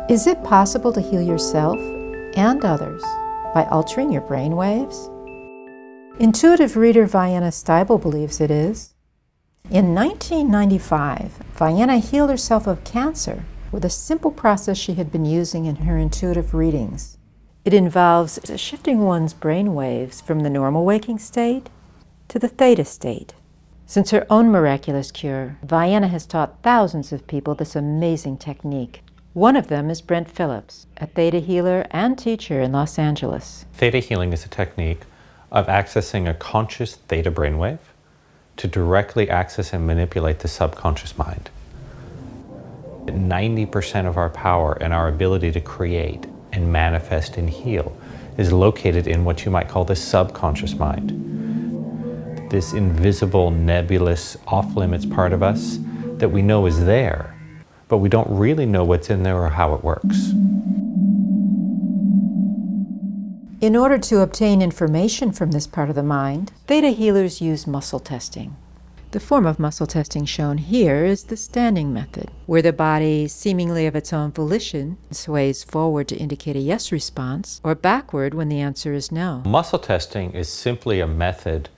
Is it possible to heal yourself and others by altering your brain waves? Intuitive reader Vienna Steibel believes it is. In 1995, Vienna healed herself of cancer with a simple process she had been using in her intuitive readings. It involves shifting one's brain waves from the normal waking state to the theta state. Since her own miraculous cure, Vienna has taught thousands of people this amazing technique. One of them is Brent Phillips, a theta healer and teacher in Los Angeles. Theta healing is a technique of accessing a conscious theta brainwave to directly access and manipulate the subconscious mind. 90% of our power and our ability to create and manifest and heal is located in what you might call the subconscious mind. This invisible, nebulous, off-limits part of us that we know is there, but we don't really know what's in there or how it works. In order to obtain information from this part of the mind, theta healers use muscle testing. The form of muscle testing shown here is the standing method, where the body, seemingly of its own volition, sways forward to indicate a yes response, or backward when the answer is no. Muscle testing is simply a method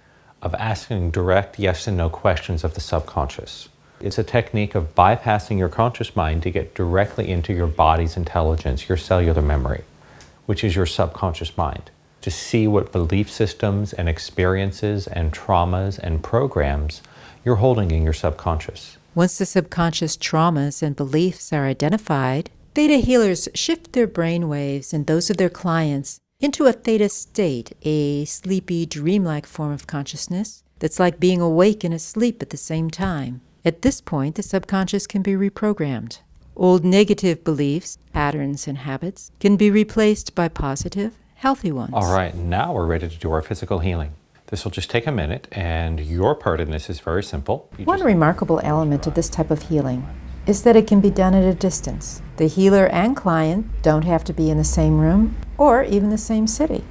of asking direct yes and no questions of the subconscious. It's a technique of bypassing your conscious mind to get directly into your body's intelligence, your cellular memory, which is your subconscious mind, to see what belief systems and experiences and traumas and programs you're holding in your subconscious. Once the subconscious traumas and beliefs are identified, theta healers shift their brain waves and those of their clients into a theta state, a sleepy, dreamlike form of consciousness that's like being awake and asleep at the same time. At this point, the subconscious can be reprogrammed. Old negative beliefs, patterns, and habits can be replaced by positive, healthy ones. All right, now we're ready to do our physical healing. This will just take a minute, and your part in this is very simple. One remarkable element of this type of healing is that it can be done at a distance. The healer and client don't have to be in the same room or even the same city.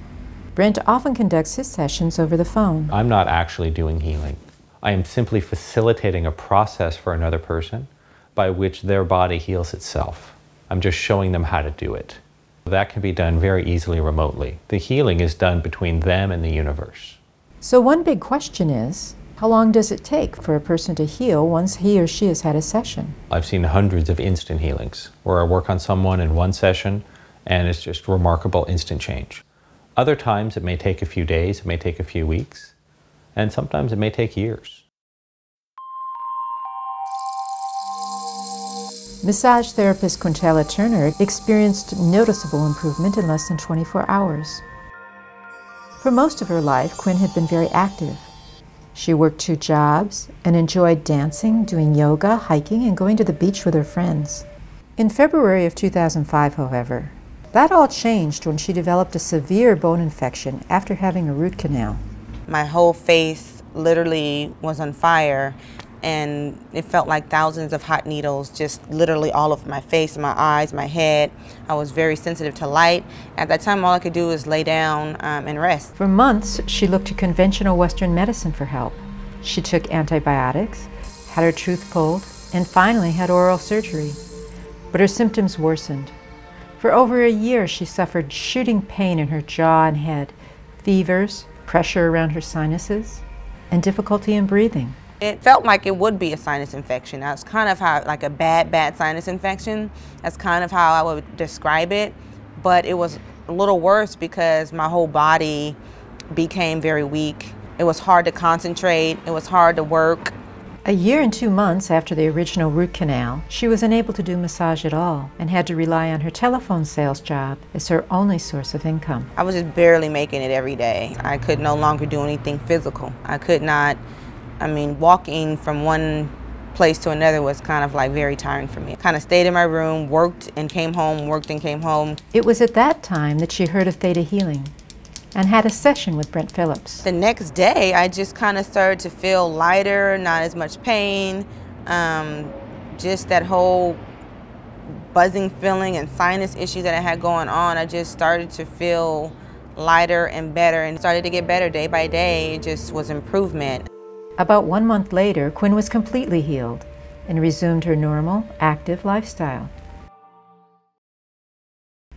Brent often conducts his sessions over the phone. I'm not actually doing healing. I am simply facilitating a process for another person by which their body heals itself. I'm just showing them how to do it. That can be done very easily remotely. The healing is done between them and the universe. So one big question is, how long does it take for a person to heal once he or she has had a session? I've seen hundreds of instant healings where I work on someone in one session and it's just remarkable instant change. Other times it may take a few days, it may take a few weeks, and sometimes it may take years. Massage therapist Quintella Turner experienced noticeable improvement in less than 24 hours. For most of her life, Quinn had been very active. She worked 2 jobs and enjoyed dancing, doing yoga, hiking, and going to the beach with her friends. In February of 2005, however, that all changed when she developed a severe bone infection after having a root canal. My whole face literally was on fire, and it felt like thousands of hot needles, just literally all over my face, my eyes, my head. I was very sensitive to light. At that time, all I could do was lay down and rest. For months, she looked to conventional Western medicine for help. She took antibiotics, had her tooth pulled, and finally had oral surgery. But her symptoms worsened. For over a year, she suffered shooting pain in her jaw and head, fevers, pressure around her sinuses, and difficulty in breathing. It felt like it would be a sinus infection. That's kind of how, like a bad sinus infection. That's kind of how I would describe it. But it was a little worse because my whole body became very weak. It was hard to concentrate. It was hard to work. A year and 2 months after the original root canal, she was unable to do massage at all and had to rely on her telephone sales job as her only source of income. I was just barely making it every day. I could no longer do anything physical. I could not. Walking from one place to another was kind of like very tiring for me. I kind of stayed in my room, worked and came home, worked and came home. It was at that time that she heard of theta healing and had a session with Brent Phillips. The next day, I just kind of started to feel lighter, not as much pain, just that whole buzzing feeling and sinus issues that I had going on. I just started to feel lighter and better and started to get better day by day. It just was improvement. About 1 month later, Quinn was completely healed and resumed her normal, active lifestyle.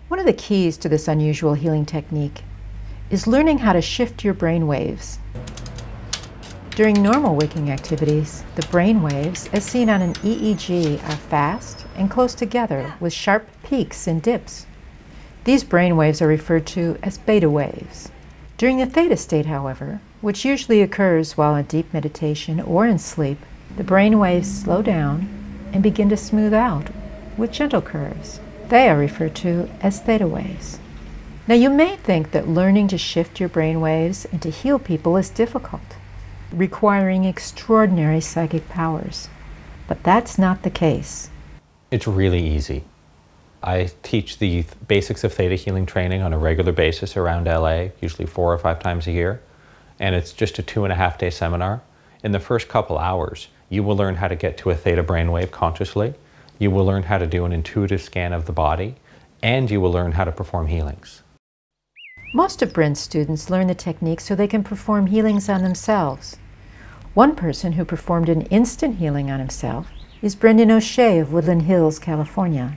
One of the keys to this unusual healing technique is learning how to shift your brain waves. During normal waking activities, the brain waves, as seen on an EEG, are fast and close together with sharp peaks and dips. These brain waves are referred to as beta waves. During the theta state, however, which usually occurs while in deep meditation or in sleep, the brain waves slow down and begin to smooth out with gentle curves. They are referred to as theta waves. Now, you may think that learning to shift your brain waves and to heal people is difficult, requiring extraordinary psychic powers. But that's not the case. It's really easy. I teach the basics of theta healing training on a regular basis around LA, usually 4 or 5 times a year. And it's just a 2.5-day seminar. In the first couple hours, you will learn how to get to a theta brainwave consciously. You will learn how to do an intuitive scan of the body, and you will learn how to perform healings. Most of Bryn's students learn the technique so they can perform healings on themselves. One person who performed an instant healing on himself is Brendan O'Shea of Woodland Hills, California.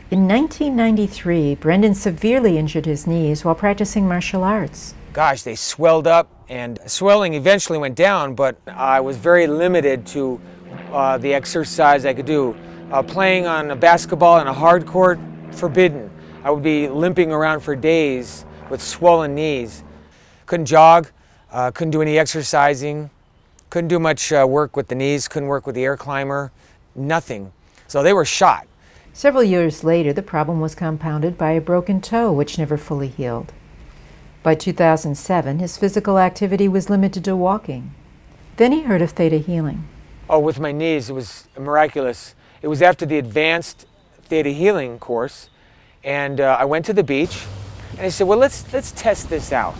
In 1993, Brendan severely injured his knees while practicing martial arts. Gosh, they swelled up, and swelling eventually went down, but I was very limited to the exercise I could do. Playing on a basketball in a hard court, forbidden. I would be limping around for days with swollen knees. Couldn't jog, couldn't do any exercising, couldn't do much work with the knees, couldn't work with the air climber, nothing. So they were shot. Several years later, the problem was compounded by a broken toe, which never fully healed. By 2007, his physical activity was limited to walking. Then he heard of theta healing. Oh, with my knees, it was miraculous. It was after the advanced theta healing course, and I went to the beach, and I said, well, let's test this out.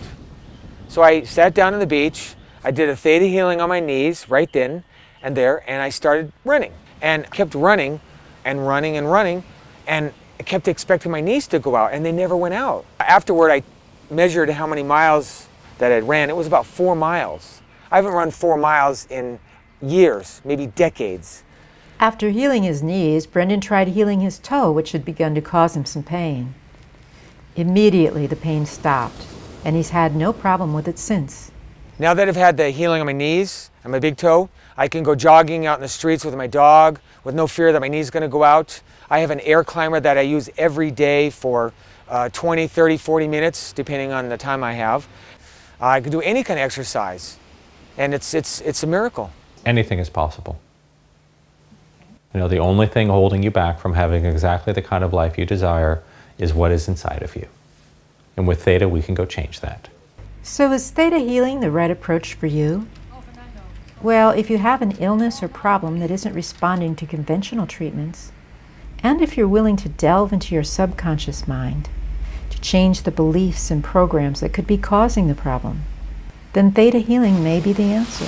So I sat down on the beach, I did a theta healing on my knees right then and there, and I started running, and kept running and running and running, and I kept expecting my knees to go out, and they never went out. Afterward, I measured how many miles that I ran. It was about 4 miles. I haven't run 4 miles in years, maybe decades. After healing his knees, Brendan tried healing his toe, which had begun to cause him some pain. Immediately, the pain stopped, and he's had no problem with it since. Now that I've had the healing on my knees and my big toe, I can go jogging out in the streets with my dog with no fear that my knee's going to go out. I have an air climber that I use every day for 20, 30, 40 minutes, depending on the time I have. I can do any kind of exercise, and it's a miracle. Anything is possible. You know, the only thing holding you back from having exactly the kind of life you desire is what is inside of you. And with Theta, we can go change that. So is theta healing the right approach for you? Well, if you have an illness or problem that isn't responding to conventional treatments, and if you're willing to delve into your subconscious mind to change the beliefs and programs that could be causing the problem, then theta healing may be the answer.